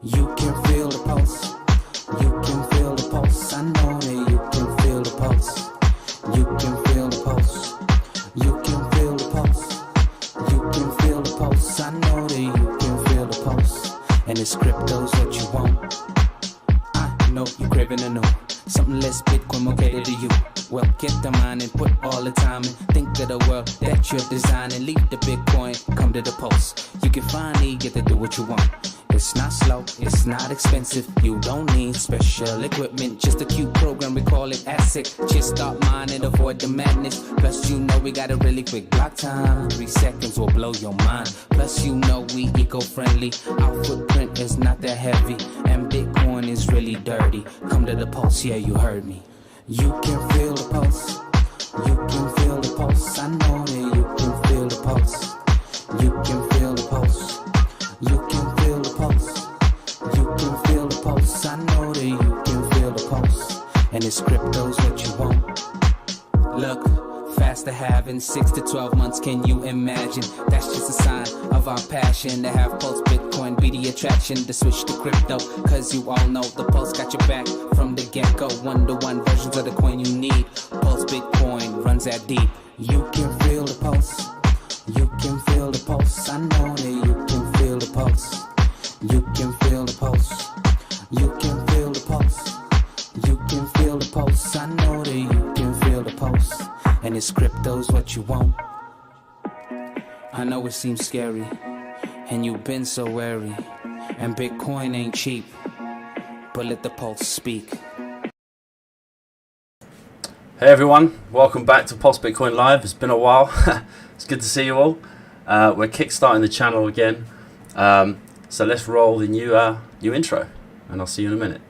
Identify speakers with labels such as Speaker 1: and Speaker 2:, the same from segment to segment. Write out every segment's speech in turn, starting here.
Speaker 1: You can feel the pulse. You can feel the pulse. I know that you can feel the pulse. You can feel the pulse. You can feel the pulse. You can feel the pulse. I know that you can feel the pulse. And this crypto's what you want. I know you're craving a new. Something less Bitcoin, more cater to you. Well, get the mind and put all the time in. Think of the world that you're designing. Leave the Bitcoin, come to the pulse. You can finally get to do what you want. It's not slow, it's not expensive. You don't need special equipment. Just a cute program, we call it Asic. Just start mining, avoid the madness. Plus you know we got a really quick block time. 3 seconds will blow your mind. Plus you know we eco-friendly. Our footprint is not that heavy. And Bitcoin is really dirty. Come to the pulse, yeah, you heard me. You can feel the pulse. You can feel the pulse. I know that you can feel the pulse. You can feel the pulse. You can feel the pulse. You can feel the pulse. I know that you can feel the pulse. And this crypto's what you want. Look, fast to have in 6 to 12 months, can you imagine? That's just a sign of our passion to have Pulse Bitcoin be the attraction to switch to crypto. Cause you all know the Pulse got your back from the get-go. 1-to-1 versions of the coin you need. Pulse Bitcoin runs that deep. You can feel the pulse. You can feel the pulse. I know that you can feel the pulse. You can feel the pulse. You can feel the pulse. You can feel the pulse. I know that you can feel the pulse. And this crypto's what you want. I know it seems scary, and you've been so wary. And Bitcoin ain't cheap, but let the pulse speak.
Speaker 2: Hey everyone, welcome back to Pulse Bitcoin Live. It's been a while. It's good to see you all. We're kickstarting the channel again. So let's roll the new intro, and I'll see you in a minute.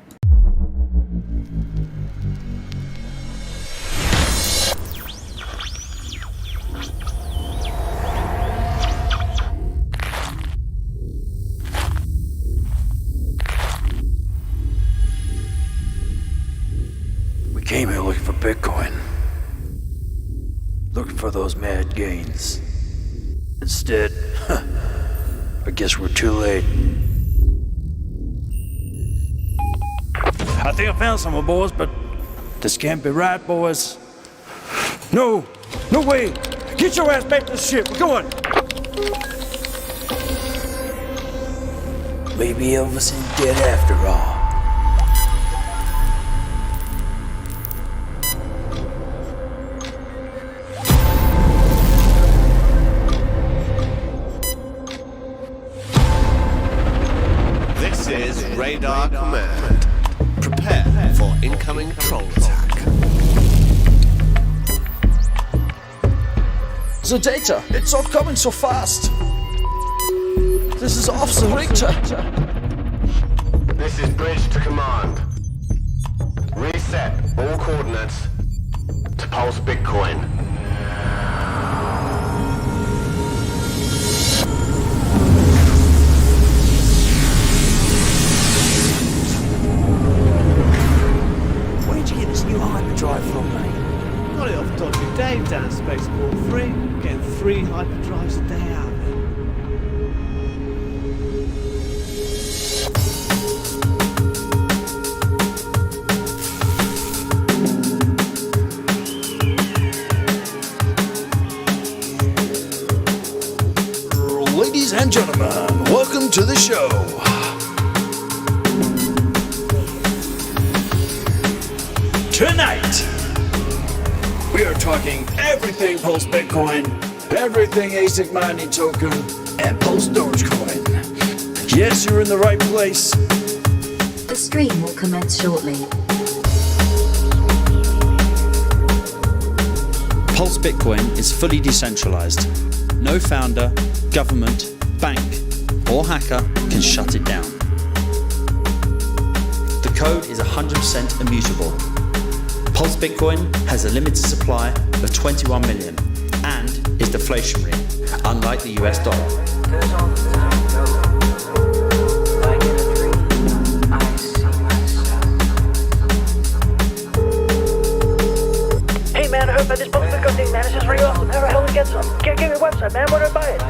Speaker 3: We came here looking for Bitcoin. Looking for those mad gains. Instead, I guess we're too late. I think I found someone, boys, but this can't be right, boys. No way! Get your ass back to the ship, we're going! Maybe Elvis ain't dead after all.
Speaker 4: This is Radar Command. Prepare for incoming troll attack.
Speaker 3: The data, it's all coming so fast. This is Officer Richter.
Speaker 5: This is Bridge to Command. Reset all coordinates to Pulse Bitcoin.
Speaker 3: Where'd you get this new hyperdrive from, mate?
Speaker 6: Got it off Dodgy Dave down Spaceport 3. Getting 3 hyperdrives a day out of it.
Speaker 3: Ladies and gentlemen, welcome to the show. Tonight, we are talking everything Pulse Bitcoin, everything Asic mining token, and Pulse Dogecoin. Yes, you're in the right place.
Speaker 7: The stream will commence shortly.
Speaker 8: Pulse Bitcoin is fully decentralized. No founder, government, bank, or hacker can shut it down. The code is 100% immutable. Pulse Bitcoin has a limited supply of 21 million and is deflationary, unlike the US dollar.
Speaker 9: Hey man, I heard about this Pulse Bitcoin thing, man. It's just really awesome. How the hell do we get some? Give me a website, man. Where do I buy it?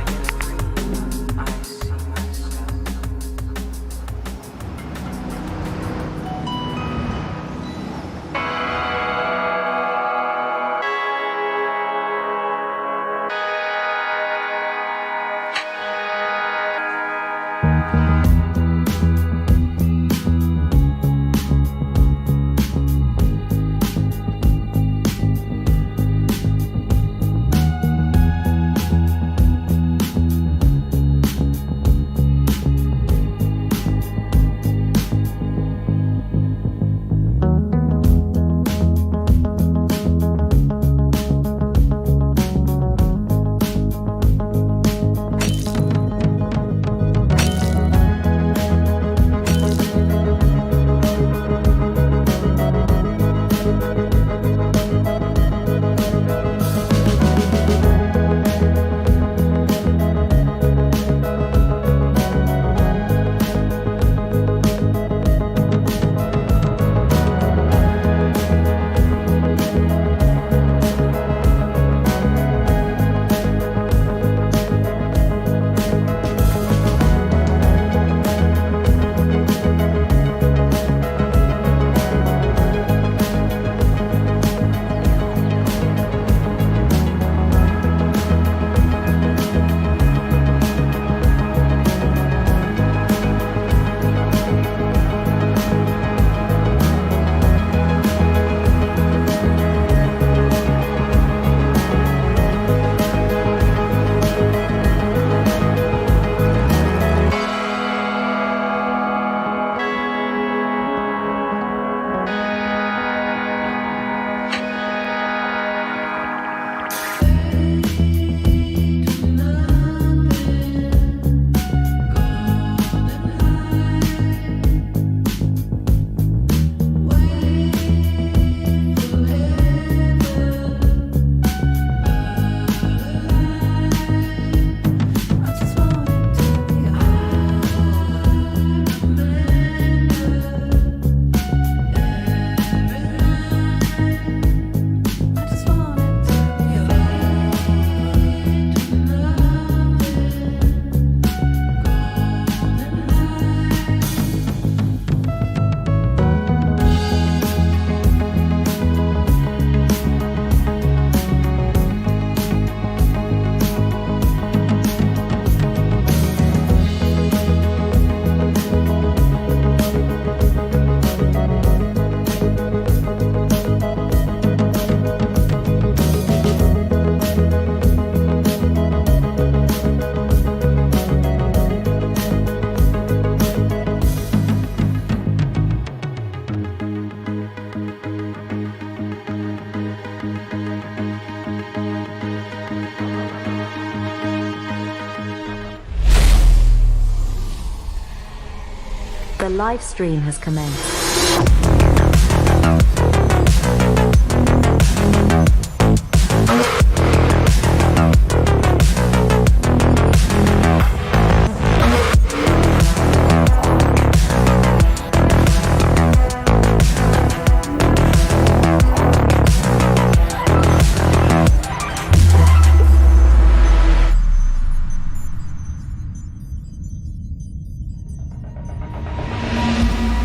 Speaker 7: The live stream has commenced.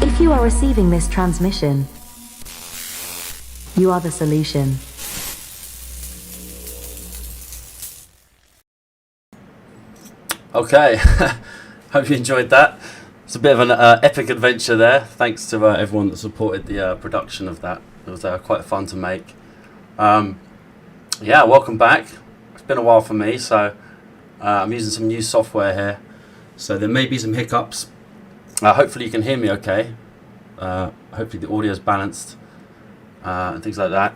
Speaker 7: If you are receiving this transmission, you are the solution.
Speaker 2: Okay, hope you enjoyed that. It's a bit of an epic adventure there. Thanks to everyone that supported the production of that. It was quite fun to make. Yeah, welcome back. It's been a while for me, so I'm using some new software here. So there may be some hiccups. Hopefully you can hear me okay. Hopefully the audio is balanced and things like that.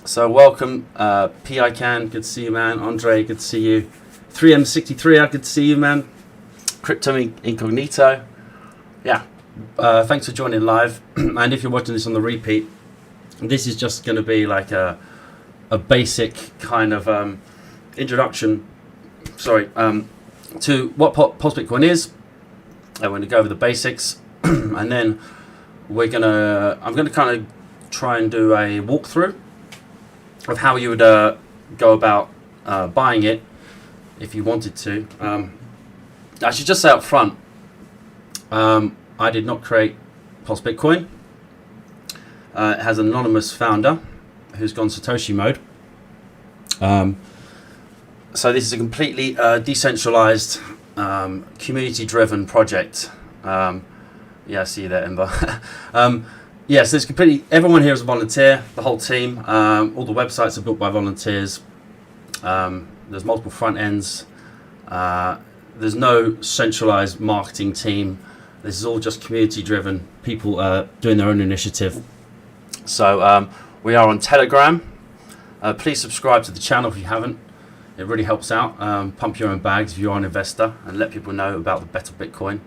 Speaker 2: So welcome, PICAN, good to see you, man. Andre, good to see you. 3M63, good to see you, man. Crypto Incognito. Yeah, thanks for joining live. And if you're watching this on the repeat, this is just going to be like a basic kind of introduction, to what Pulse Bitcoin is. I'm going to go over the basics, and then I'm going to kind of try and do a walkthrough of how you would go about buying it if you wanted to. I should just say up front, I did not create Pulse Bitcoin. It has an anonymous founder who's gone Satoshi mode. So this is a completely decentralized, community-driven project. Yeah, I see you there, Ember. Yeah, so it's completely, everyone here is a volunteer, the whole team. All the websites are built by volunteers. There's multiple front ends. There's no centralized marketing team. This is all just community-driven, people doing their own initiative. So we are on Telegram. Please subscribe to the channel if you haven't. It really helps out. Pump your own bags if you are an investor and let people know about the better Bitcoin.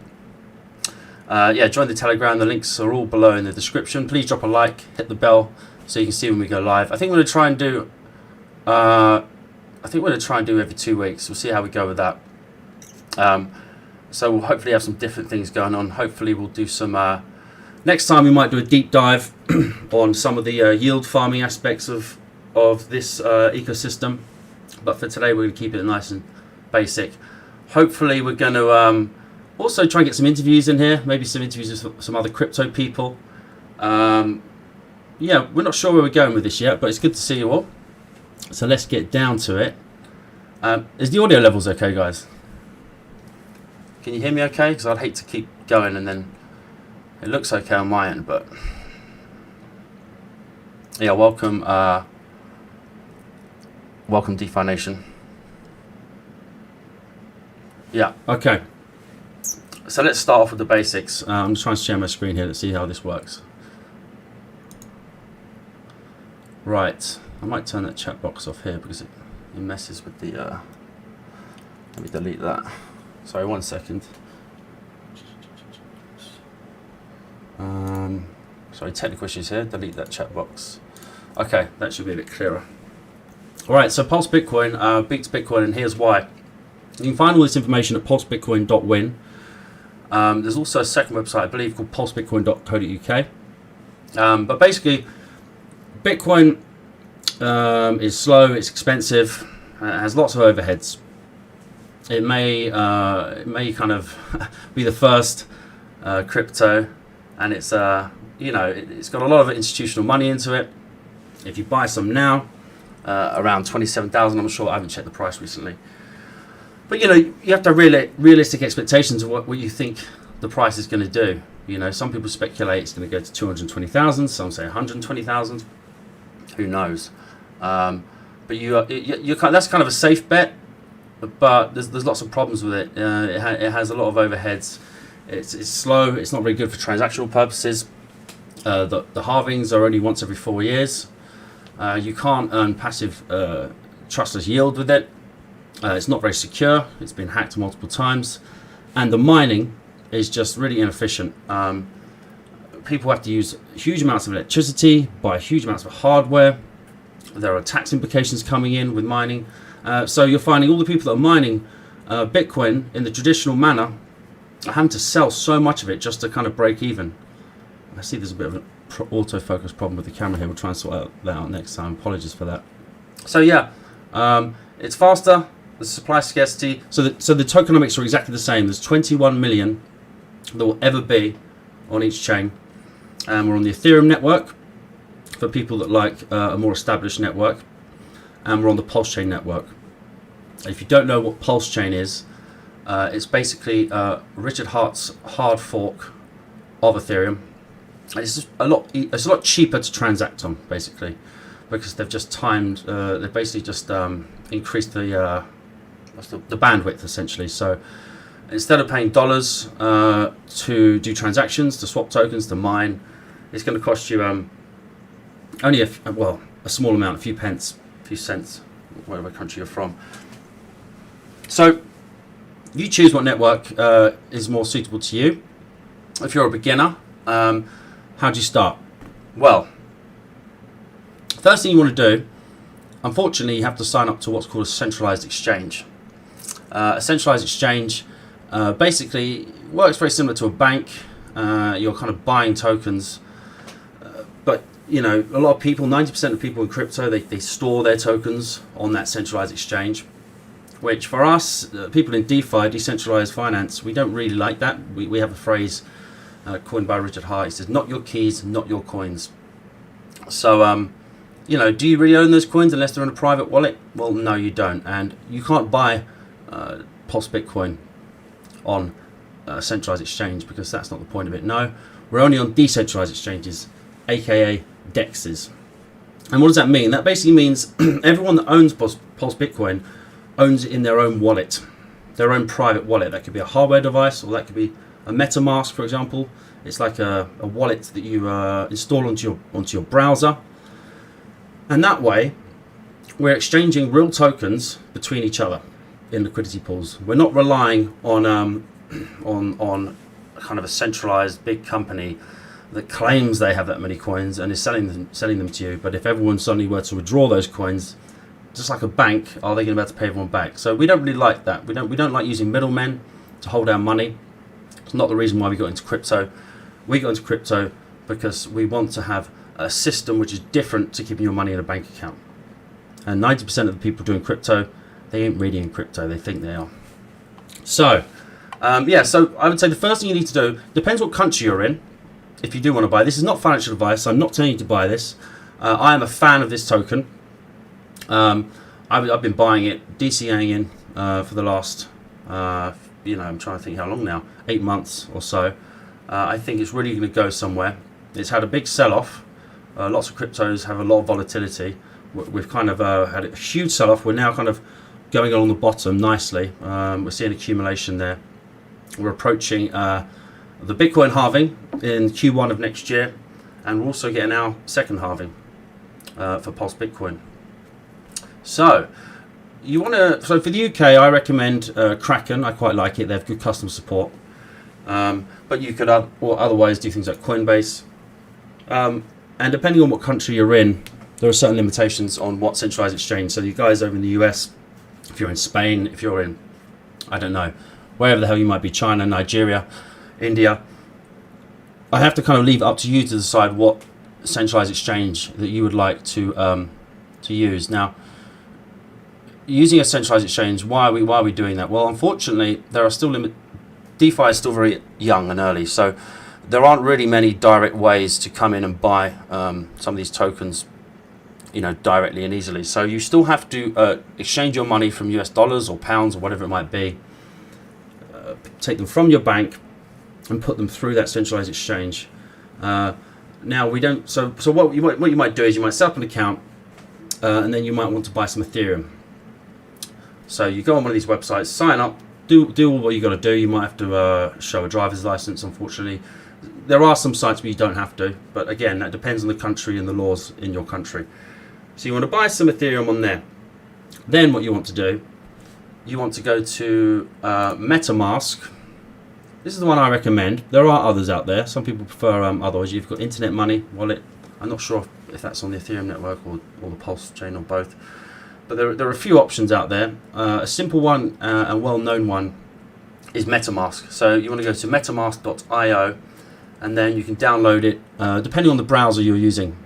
Speaker 2: Yeah, join the Telegram. The links are all below in the description. Please drop a like, hit the bell so you can see when we go live. I think we're going to try and do. Every 2 weeks. We'll see how we go with that. So we'll hopefully have some different things going on. Hopefully we'll do some. Next time we might do a deep dive on some of the yield farming aspects of this ecosystem. But for today, we're going to keep it nice and basic. Hopefully, we're going to also try and get some interviews in here. Maybe some interviews with some other crypto people. Yeah, we're not sure where we're going with this yet, but it's good to see you all. So let's get down to it. Is the audio levels okay, guys? Can you hear me okay? Because I'd hate to keep going and then it looks okay on my end, but yeah, welcome. Welcome, DeFi Nation. Yeah, okay. So let's start off with the basics. I'm just trying to share my screen here to see how this works. Right, I might turn that chat box off here because it messes with the... let me delete that. Sorry, 1 second. Sorry, technical issues here. Delete that chat box. Okay, that should be a bit clearer. Alright, so Pulse Bitcoin beats Bitcoin, and here's why. You can find all this information at pulsebitcoin.win. There's also a second website, I believe, called pulsebitcoin.co.uk. But basically, Bitcoin is slow, it's expensive, it has lots of overheads. It may kind of be the first crypto, and it's it's got a lot of institutional money into it. If you buy some now, around 27,000. I'm sure, I haven't checked the price recently. But you have to have realistic expectations of what you think the price is going to do. Some people speculate it's going to go to 220,000. Some say 120,000. Who knows? But that's kind of a safe bet. But there's lots of problems with it. It has a lot of overheads. It's slow. It's not very good for transactional purposes. The halvings are only once every 4 years. You can't earn passive trustless yield with it. It's not very secure. It's been hacked multiple times. And the mining is just really inefficient. People have to use huge amounts of electricity, buy huge amounts of hardware. There are tax implications coming in with mining. So you're finding all the people that are mining Bitcoin in the traditional manner are having to sell so much of it just to kind of break even. I see there's a bit of an autofocus problem with the camera here. We'll try and sort that out next time. Apologies for that. So yeah, it's faster. The supply scarcity. So the tokenomics are exactly the same. There's 21 million that will ever be on each chain. And we're on the Ethereum network for people that like a more established network. And we're on the Pulsechain network. If you don't know what Pulsechain is, it's basically Richard Hart's hard fork of Ethereum. It's a lot cheaper to transact on, basically, because they've just they've basically just increased the bandwidth, essentially. So instead of paying dollars to do transactions, to swap tokens, to mine, it's going to cost you only a small amount, a few pence, a few cents, whatever country you're from. So you choose what network is more suitable to you. If you're a beginner, how do you start? Well, first thing you want to do, unfortunately, you have to sign up to what's called a centralized exchange. A centralized exchange basically works very similar to a bank. You're kind of buying tokens, but you know, a lot of people, 90% of people in crypto, they store their tokens on that centralized exchange, which for us, people in DeFi, decentralized finance, we don't really like that. We have a phrase coined by Richard Hart. He says, not your keys, not your coins. So, you know, do you really own those coins unless they're in a private wallet? Well, no, you don't. And you can't buy Pulse Bitcoin on a centralized exchange because that's not the point of it. No, we're only on decentralized exchanges, aka DEXs. And what does that mean? That basically means everyone that owns Pulse Bitcoin owns it in their own wallet, their own private wallet. That could be a hardware device, or that could be a MetaMask, for example. It's like a wallet that you install onto your browser, and that way we're exchanging real tokens between each other in liquidity pools. We're not relying on kind of a centralized big company that claims they have that many coins and is selling them to you. But if everyone suddenly were to withdraw those coins, just like a bank, are they going to be able to pay everyone back? So we don't really like that. We don't like using middlemen to hold our money. It's not the reason why we got into crypto. We got into crypto because we want to have a system which is different to keeping your money in a bank account. And 90% of the people doing crypto, they ain't really in crypto. They think they are. So, so I would say the first thing you need to do, depends what country you're in, if you do want to buy. This is not financial advice. I'm not telling you to buy this. I am a fan of this token. I've been buying it, DCAing in for the last, I'm trying to think how long now, 8 months or so. I think it's really going to go somewhere. It's had a big sell-off. Lots of cryptos have a lot of volatility. We've kind of had a huge sell-off. We're now kind of going along the bottom nicely. We're seeing accumulation there. We're approaching the Bitcoin halving in Q1 of next year, and we're also getting our second halving for Pulse Bitcoin. So for the UK, I recommend Kraken. I quite like it. They have good customer support. But you could otherwise do things like Coinbase. And depending on what country you're in, there are certain limitations on what centralized exchange. So you guys over in the US, if you're in Spain, if you're in, I don't know, wherever the hell you might be, China, Nigeria, India, I have to kind of leave it up to you to decide what centralized exchange that you would like to use. Now, using a centralized exchange, why are we doing that? Well, unfortunately, there are still DeFi is still very young and early, so there aren't really many direct ways to come in and buy some of these tokens, directly and easily. So you still have to exchange your money from US dollars or pounds or whatever it might be, take them from your bank and put them through that centralized exchange. Now we don't. So what you might do is you might set up an account, and then you might want to buy some Ethereum. So you go on one of these websites, sign up, do all what you got to do. You might have to show a driver's license. Unfortunately, there are some sites where you don't have to, but again, that depends on the country and the laws in your country. So you want to buy some Ethereum on there. Then what you want to do, you want to go to MetaMask this is the one I recommend. There are others out there. Some people prefer others. You've got Internet Money Wallet. I'm not sure if that's on the Ethereum network or the Pulsechain or both. But there are a few options out there. A simple one and well-known one is MetaMask. So you want to go to MetaMask.io, and then you can download it depending on the browser you're using.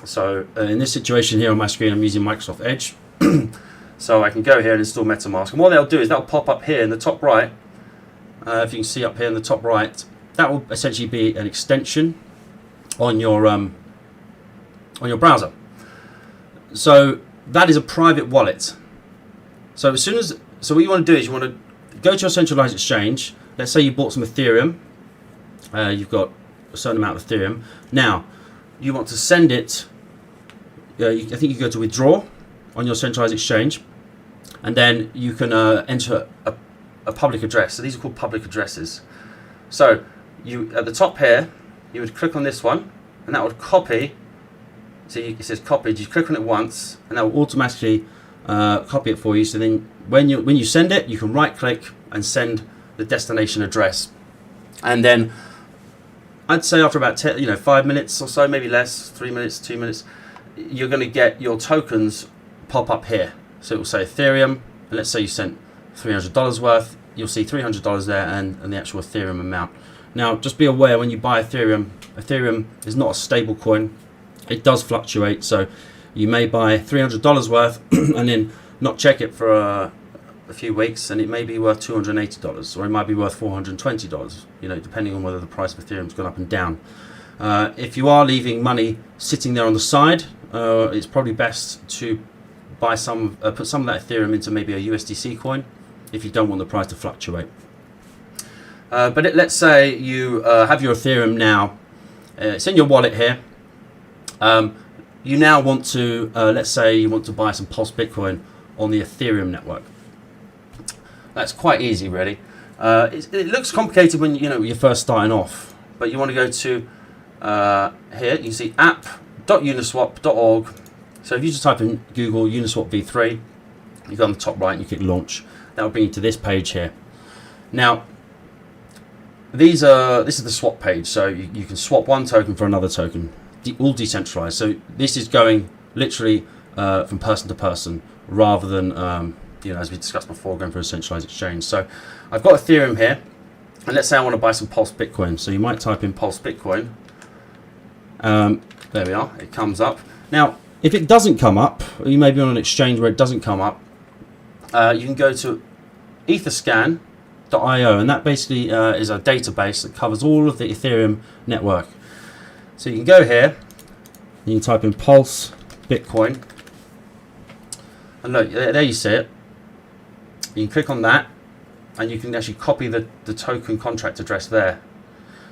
Speaker 2: So in this situation here on my screen, I'm using Microsoft Edge. So I can go here and install MetaMask. And what they'll do is they'll pop up here in the top right. If you can see up here in the top right, that will essentially be an extension on your browser. So that is a private wallet. So what you want to do is you want to go to your centralized exchange. Let's say you bought some Ethereum. You've got a certain amount of Ethereum. Now you want to send it. I think you go to withdraw on your centralized exchange, and then you can enter a public address. So these are called public addresses. So you at the top here, you would click on this one, and that would copy. See, it says copied. You click on it once, and that will automatically copy it for you. So then, when you send it, you can right-click and send the destination address. And then, I'd say after about 5 minutes or so, maybe less, 3 minutes, 2 minutes, you're going to get your tokens pop up here. So it will say Ethereum, and let's say you sent $300 worth. You'll see $300 there and the actual Ethereum amount. Now, just be aware when you buy Ethereum is not a stable coin. It does fluctuate, so you may buy $300 worth and then not check it for a few weeks, and it may be worth $280, or it might be worth $420. Depending on whether the price of Ethereum's gone up and down. If you are leaving money sitting there on the side, it's probably best to buy put some of that Ethereum into maybe a USDC coin if you don't want the price to fluctuate. But let's say you have your Ethereum now. It's in your wallet here. You now want to, let's say you want to buy some Pulse Bitcoin on the Ethereum network. That's quite easy, really. It looks complicated when you're first starting off, but you want to go to here. You see app.uniswap.org. So if you just type in Google Uniswap v3, you go on the top right and you click launch. That will bring you to this page here. Now, this is the swap page. So you can swap one token for another token. All decentralized. So this is going literally from person to person, rather than as we discussed before, going for a centralized exchange. So I've got Ethereum here, and let's say I want to buy some Pulse Bitcoin. So you might type in Pulse Bitcoin. There we are. It comes up. Now, if it doesn't come up, or you may be on an exchange where it doesn't come up, you can go to etherscan.io, and that basically is a database that covers all of the Ethereum network. So you can go here, and you can type in Pulse Bitcoin, and look, there you see it. You can click on that, and you can actually copy the token contract address there.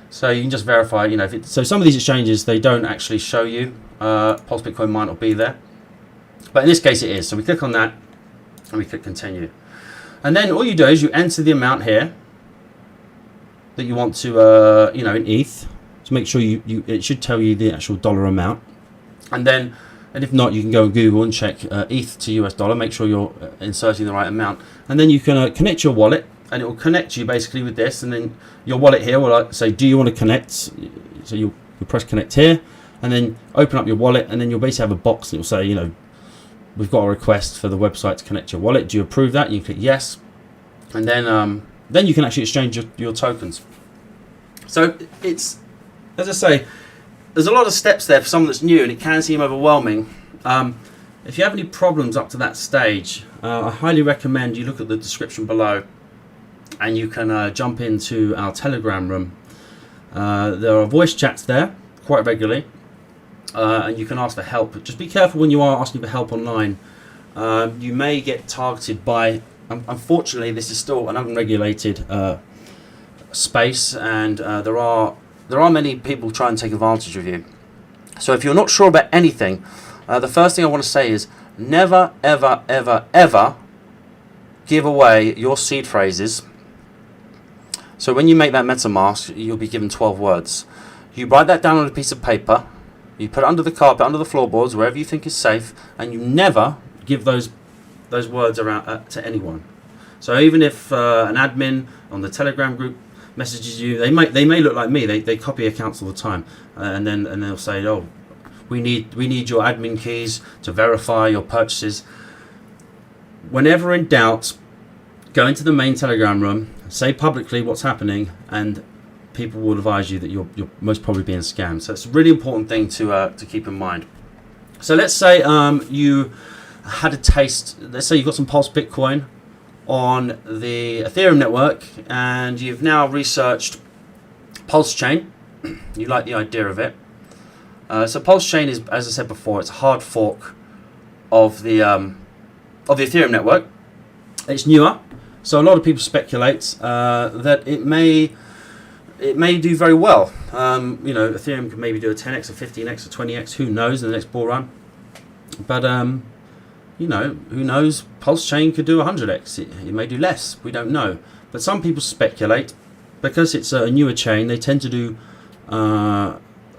Speaker 2: So you can just verify, so some of these exchanges, they don't actually show you Pulse Bitcoin might not be there, but in this case it is. So we click on that, and we click continue, and then all you do is you enter the amount here that you want to, in ETH. To make sure it should tell you the actual dollar amount, and if not, you can go on Google and check ETH to US dollar. Make sure you're inserting the right amount, and then you can connect your wallet, and it will connect you basically with this. And then your wallet here will say, "Do you want to connect?" So you press connect here, and then open up your wallet, and then you'll basically have a box that will say, "We've got a request for the website to connect your wallet. Do you approve that?" You click yes, and then you can actually exchange your tokens. So it's, as I say, there's a lot of steps there for someone that's new, and it can seem overwhelming. If you have any problems up to that stage, I highly recommend you look at the description below, and you can jump into our Telegram room. There are voice chats there quite regularly, and you can ask for help. But just be careful when you are asking for help online. You may get targeted by, unfortunately, this is still an unregulated space, and there are many people trying to take advantage of you. So if you're not sure about anything, the first thing I want to say is never, ever, ever, ever give away your seed phrases. So when you make that MetaMask, you'll be given 12 words. You write that down on a piece of paper, you put it under the carpet, under the floorboards, wherever you think is safe, and you never give those words around to anyone. So even if an admin on the Telegram group messages you. They may look like me. They copy accounts all the time, and they'll say, oh, we need your admin keys to verify your purchases. Whenever in doubt, go into the main Telegram room, say publicly what's happening, and people will advise you that you're most probably being scammed. So it's a really important thing to keep in mind. So let's say you had a taste. Let's say you've got some Pulse Bitcoin on the Ethereum network, and you've now researched Pulsechain. You like the idea of it. So Pulsechain is, as I said before, it's a hard fork of the Ethereum network. It's newer, so a lot of people speculate that it may do very well. Ethereum can maybe do a 10x, a 15x, a 20x. Who knows in the next bull run? But who knows? Pulsechain could do 100x. It may do less. We don't know. But some people speculate because it's a newer chain. They tend to do.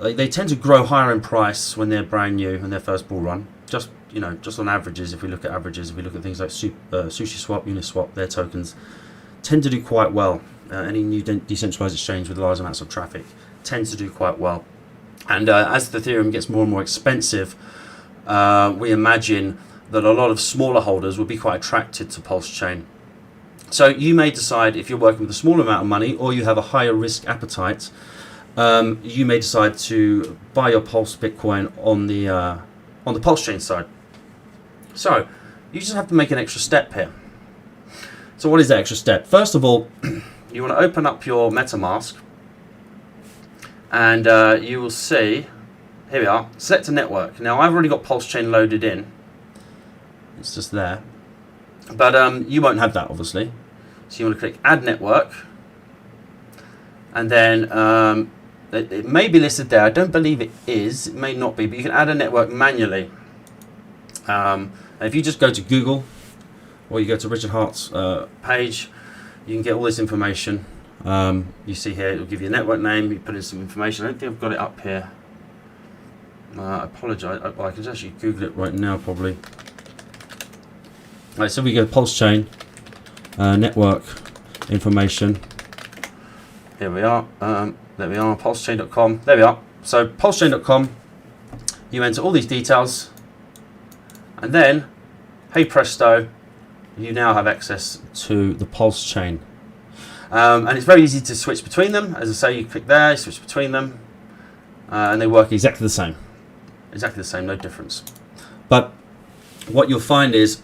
Speaker 2: They tend to grow higher in price when they're brand new in their first bull run. Just on averages. If we look at averages, if we look at things like SushiSwap, Uniswap, their tokens tend to do quite well. Any new decentralized exchange with large amounts of traffic tends to do quite well. And as the Ethereum gets more and more expensive, we imagine that a lot of smaller holders will be quite attracted to Pulsechain. So you may decide, if you're working with a small amount of money or you have a higher risk appetite, you may decide to buy your Pulse Bitcoin on the Pulsechain side. So you just have to make an extra step here. So what is that extra step? First of all, you want to open up your MetaMask, and you will see, here we are, select a network. Now I've already got Pulsechain loaded in. It's just there. But you won't have that, obviously. So you want to click Add Network. And then it may be listed there. I don't believe it is. It may not be, but you can add a network manually. If you just go to Google, or you go to Richard Hart's page, you can get all this information. You see here, it will give you a network name. You put in some information. I don't think I've got it up here. I apologise. I can actually Google it right now, probably. Right, so we go Pulsechain, network information. Here we are. There we are, Pulsechain.com. There we are. So Pulsechain.com, you enter all these details, and then, hey presto, you now have access to the Pulsechain. And it's very easy to switch between them. As I say, you click there, you switch between them, and they work exactly the same. Exactly the same, no difference. But what you'll find is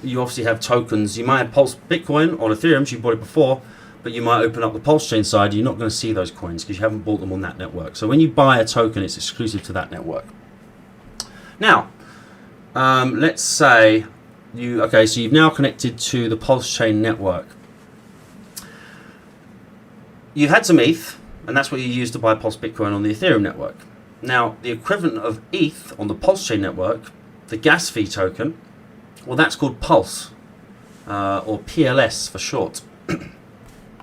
Speaker 2: you obviously have tokens. You might have Pulse Bitcoin on Ethereum, so you bought it before, but you might open up the Pulsechain side, you're not going to see those coins because you haven't bought them on that network. So when you buy a token, it's exclusive to that network. Now, let's say so you've now connected to the Pulsechain network. You've had some ETH, and that's what you use to buy Pulse Bitcoin on the Ethereum network. Now, the equivalent of ETH on the Pulsechain network, the gas fee token, well, that's called Pulse, or PLS for short.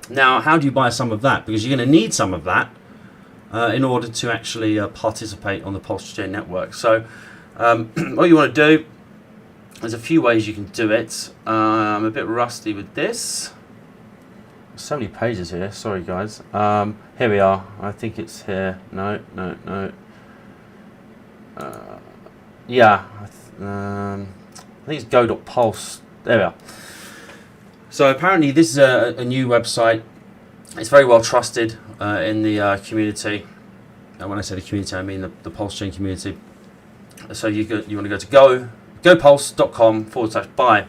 Speaker 2: Now, how do you buy some of that? Because you're going to need some of that in order to actually participate on the Pulsechain network. So, what you want to do, there's a few ways you can do it. I'm a bit rusty with this. So many pages here. Sorry, guys. Here we are. I think it's here. No. Yeah. I think it's go.pulse. There we are. So apparently this is a new website. It's very well trusted in the community. And when I say the community, I mean the Pulsechain community. So you want to go to gopulse.com/buy.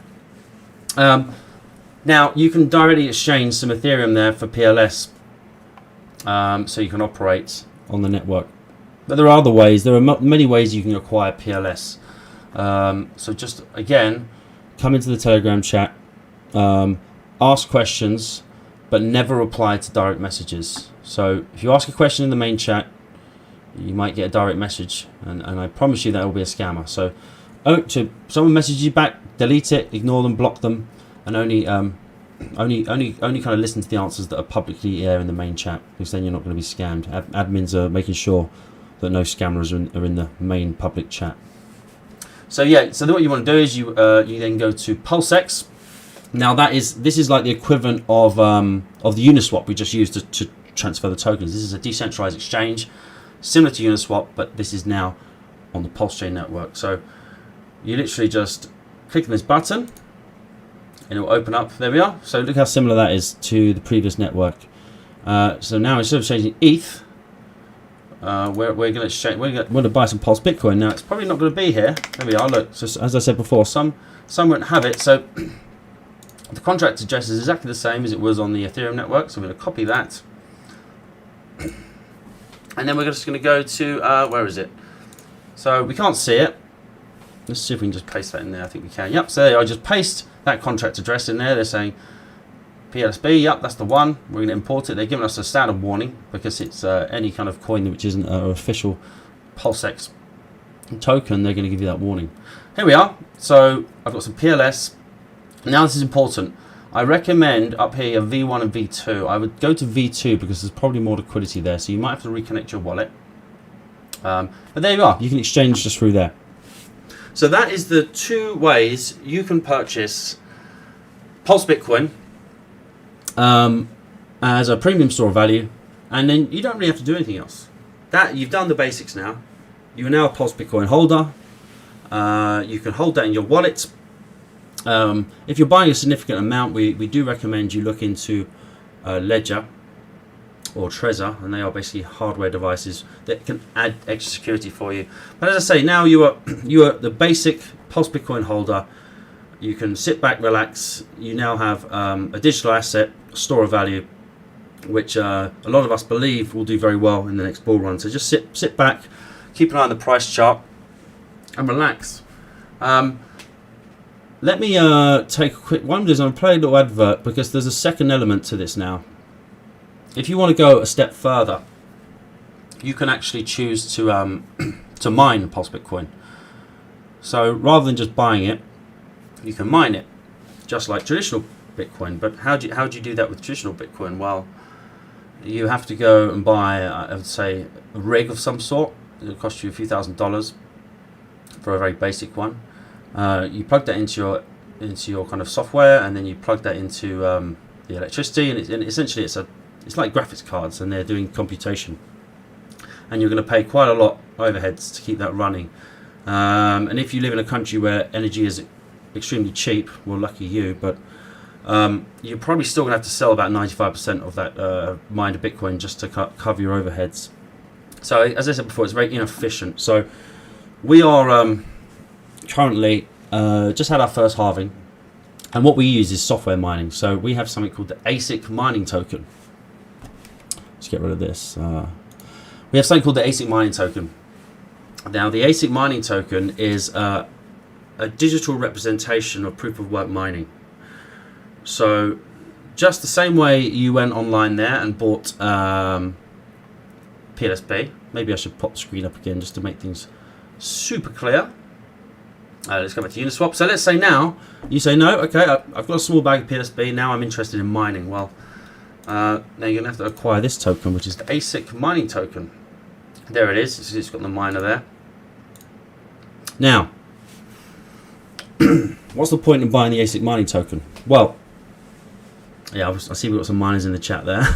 Speaker 2: Now you can directly exchange some Ethereum there for PLS, so you can operate on the network. But there are other ways. There are many ways you can acquire PLS. So just again, come into the Telegram chat, ask questions, but never reply to direct messages. So if you ask a question in the main chat, you might get a direct message, and I promise you that will be a scammer. So someone messages you back, delete it, ignore them, block them, and only kind of listen to the answers that are publicly there in the main chat, because then you're not going to be scammed. Admins are making sure that no scammers are in the main public chat. So yeah, so what you want to do is you then go to Pulsex, Now this is like the equivalent of the Uniswap we just used to transfer the tokens. This is a decentralized exchange, similar to Uniswap, but this is now on the Pulsechain network. So you literally just click on this button and it will open up. There we are. So look how similar that is to the previous network. So now instead of changing ETH, we're going to buy some Pulse Bitcoin. Now it's probably not going to be here. There we are. Look, so as I said before, some won't have it. So the contract address is exactly the same as it was on the Ethereum network. So I'm going to copy that, and then we're just going to go to where is it? So we can't see it. Let's see if we can just paste that in there. I think we can. Yep. So there I just paste that contract address in there. They're saying PLSB, yep, that's the one. We're going to import it. They're giving us a standard warning because it's any kind of coin which isn't an official PulseX token. They're going to give you that warning. Here we are. So I've got some PLS. Now this is important. I recommend up here V1 and V2. I would go to V2 because there's probably more liquidity there. So you might have to reconnect your wallet. But there you are. You can exchange just through there. So that is the two ways you can purchase Pulse Bitcoin as a premium store of value, and then you don't really have to do anything else. That you've done the basics now. You are now a Pulse Bitcoin holder. You can hold that in your wallet. If you're buying a significant amount, we do recommend you look into Ledger or Trezor, and they are basically hardware devices that can add extra security for you. But as I say, now you are the basic Pulse Bitcoin holder. You can sit back, relax. You now have a digital asset, store of value, which a lot of us believe will do very well in the next bull run. So just sit back, keep an eye on the price chart, and relax. Let me take a quick one. I'm going to play a little advert because there's a second element to this now. If you want to go a step further, you can actually choose to to mine Pulse Bitcoin. So rather than just buying it, you can mine it, just like traditional Bitcoin. But how do you do that with traditional Bitcoin? Well, you have to go and buy, I would say, a rig of some sort. It'll cost you a few $1,000s for a very basic one. You plug that into your kind of software, and then you plug that into the electricity, and essentially it's like graphics cards, and they're doing computation, and you're going to pay quite a lot overheads to keep that running. And if you live in a country where energy is extremely cheap, well, lucky you, but you're probably still going to have to sell about 95% of that mined Bitcoin just to cover your overheads. So as I said before, it's very inefficient. So we are currently just had our first halving, and what we use is software mining. So we have something called the Asic mining token. Let's get rid of this. We have something called the Asic mining token. Now the Asic mining token is a digital representation of proof of work mining. So just the same way you went online there and bought PLSB. Maybe I should pop the screen up again just to make things super clear. Let's go back to Uniswap. So let's say now you say no, okay, I've got a small bag of PLSB, now I'm interested in mining. Well, now you're going to have to acquire this token, which is the Asic mining token. There it is. It's got the miner there. Now, what's the point in buying the Asic mining token? Well, yeah, I see we've got some miners in the chat there.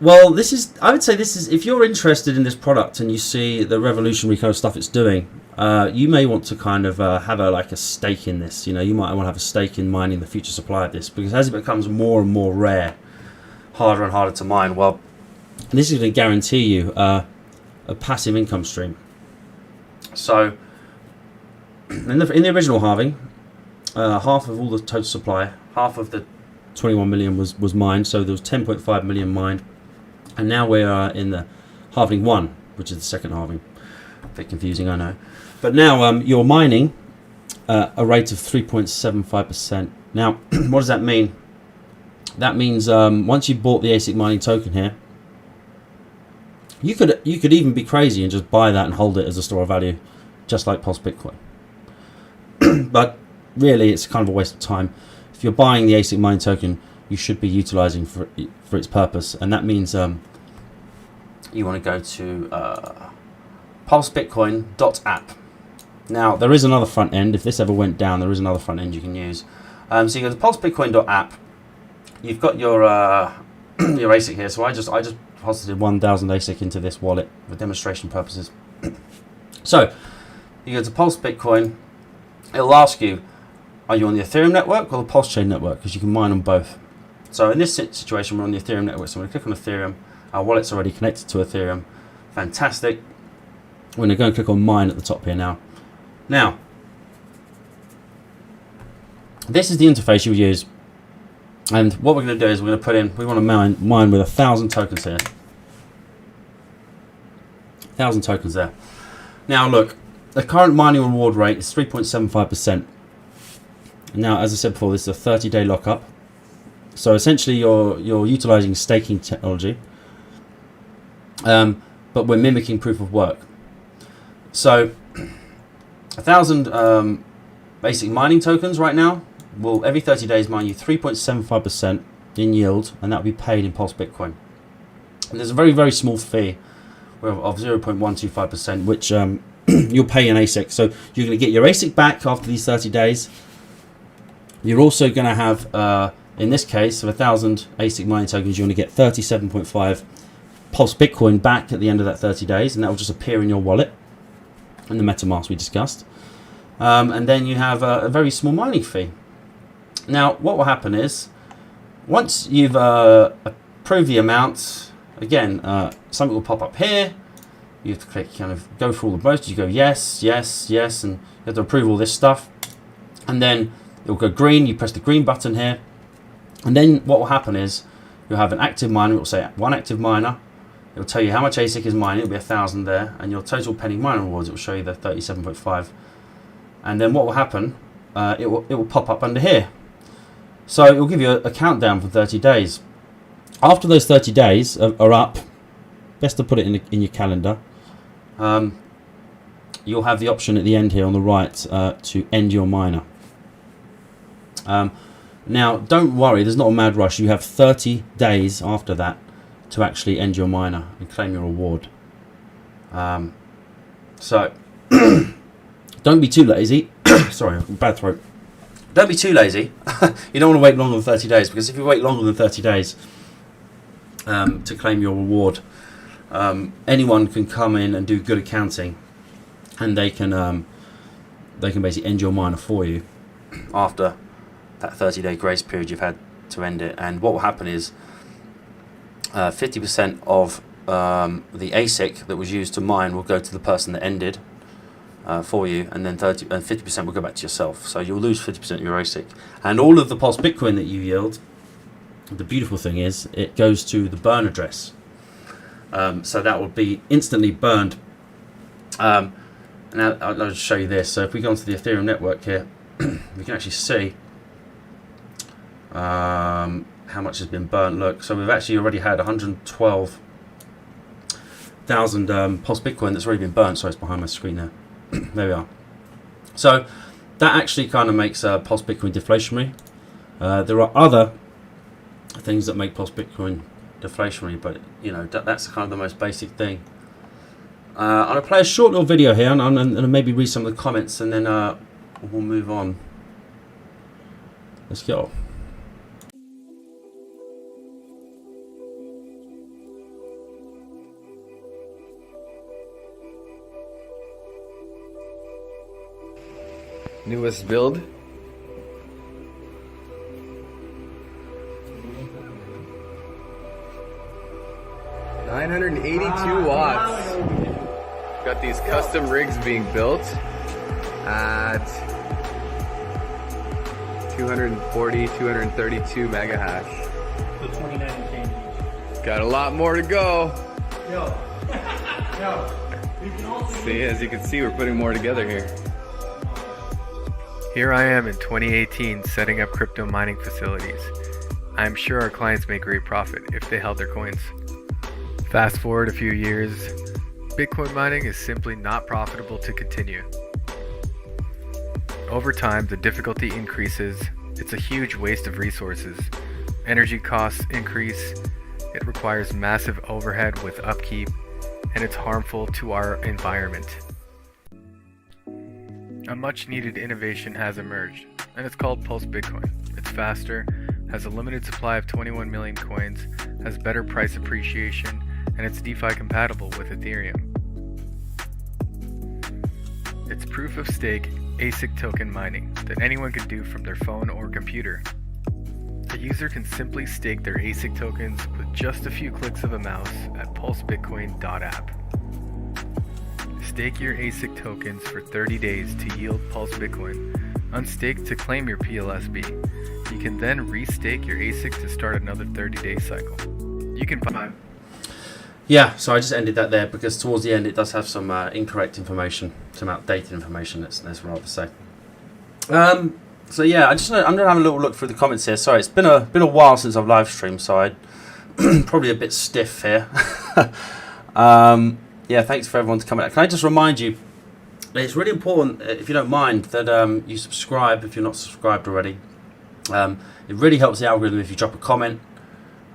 Speaker 2: Well, I would say this is, if you're interested in this product and you see the revolutionary kind of stuff it's doing, you may want to kind of have a stake in this. You know, you might want to have a stake in mining the future supply of this, because as it becomes more and more rare, harder and harder to mine, well, this is going to guarantee you a passive income stream. So, in the original halving, half of all the total supply, half of the 21 million was mined, so there was 10.5 million mined, and now we are in the halving 1, which is the second halving. A bit confusing, I know. But now you're mining a rate of 3.75%. Now, what does that mean? That means once you've bought the Asic mining token here, you could even be crazy and just buy that and hold it as a store of value, just like Pulse Bitcoin. But really, it's kind of a waste of time. If you're buying the Asic mining token, you should be utilizing for its purpose, and that means you want to go to Pulsebitcoin.app. Now, there is another front end. If this ever went down, there is another front end you can use. So you go to Pulsebitcoin.app. You've got your your ASIC here. So I just deposited 1,000 ASIC into this wallet for demonstration purposes. So you go to Pulse Bitcoin. It'll ask you, are you on the Ethereum network or the Pulsechain network? Because you can mine on both. So in this situation, we're on the Ethereum network. So I'm going to click on Ethereum. Our wallet's already connected to Ethereum. Fantastic. We're going to go and click on mine at the top here now. Now, this is the interface you'll use. And what we're going to do is we're going to put in, we want to mine with 1,000 tokens here. 1,000 tokens there. Now look, the current mining reward rate is 3.75%. Now, as I said before, this is a 30-day lockup. So essentially you're utilizing staking technology. But we're mimicking proof of work. So 1,000 basic mining tokens right now will every 30 days mine you 3.75% in yield, and that will be paid in Pulse Bitcoin. And there's a very, very small fee of 0.125%, which you'll pay in ASIC. So you're going to get your ASIC back after these 30 days. You're also going to have, in this case, of 1,000 ASIC mining tokens, you're going to get 37.5 Pulse Bitcoin back at the end of that 30 days, and that will just appear in your wallet in the MetaMask we discussed. And then you have a very small mining fee. Now, what will happen is, once you've approved the amount, again, something will pop up here. You have to click, kind of go through all the boats. You go yes, yes, yes, and you have to approve all this stuff. And then it will go green. You press the green button here. And then what will happen is, you'll have an active miner. It will say one active miner. It will tell you how much ASIC is mining. It will be 1,000 there. And your total pending mining rewards, it will show you the 37.5. And then what will happen, it will pop up under here. So it will give you a countdown for 30 days. After those 30 days are up, best to put it in your calendar, you'll have the option at the end here on the right to end your miner. Now, don't worry, there's not a mad rush. You have 30 days after that to actually end your miner and claim your reward. So, don't be too lazy. Sorry, bad throat. Don't be too lazy. You don't want to wait longer than 30 days, because if you wait longer than 30 days to claim your reward, anyone can come in and do good accounting, and they can basically end your miner for you after that 30-day grace period you've had to end it. And what will happen is 50% of the ASIC that was used to mine will go to the person that ended for you, and then 50% will go back to yourself. So you'll lose 50% of your ASIC. And all of the Pulse Bitcoin that you yield, the beautiful thing is, it goes to the burn address. So that will be instantly burned. Now I'll just show you this. So if we go onto the Ethereum network here, we can actually see how much has been burnt. Look, so we've actually already had 112,000 Pulse Bitcoin that's already been burnt. Sorry, it's behind my screen there. There we are. So that actually kind of makes Pulse Bitcoin deflationary. There are other things that make Pulse Bitcoin deflationary, but you know, that's kind of the most basic thing. I'm going to play a short little video here, and maybe read some of the comments, and then we'll move on. Let's go.
Speaker 10: Newest build. $982 watts. Got these custom rigs being built at 240, 232 mega hash.
Speaker 11: So 29 and change.
Speaker 10: Got a lot more to go.
Speaker 11: Yo.
Speaker 10: See, as you can see, we're putting more together here. Here I am in 2018 setting up crypto mining facilities. I'm sure our clients make great profit if they held their coins. Fast forward a few years, Bitcoin mining is simply not profitable to continue. Over time, the difficulty increases. It's a huge waste of resources. Energy costs increase. It requires massive overhead with upkeep, and it's harmful to our environment. A much needed innovation has emerged, and it's called Pulse Bitcoin. It's faster, has a limited supply of 21 million coins, has better price appreciation, and it's DeFi compatible with Ethereum. It's proof of stake Asic token mining that anyone can do from their phone or computer. A user can simply stake their Asic tokens with just a few clicks of a mouse at Pulsebitcoin.app. Stake your Asic tokens for 30 days to yield Pulse Bitcoin. Unstake to claim your PLSB. You can then restake your Asic to start another 30-day cycle. You can buy.
Speaker 2: Yeah, so I just ended that there because towards the end it does have some incorrect information, some outdated information. Let's rather say. So yeah, I'm gonna have a little look through the comments here. Sorry, it's been a while since I've live streamed, so I probably a bit stiff here. Yeah, thanks for everyone to come out. Can I just remind you, it's really important, if you don't mind, that you subscribe if you're not subscribed already. It really helps the algorithm if you drop a comment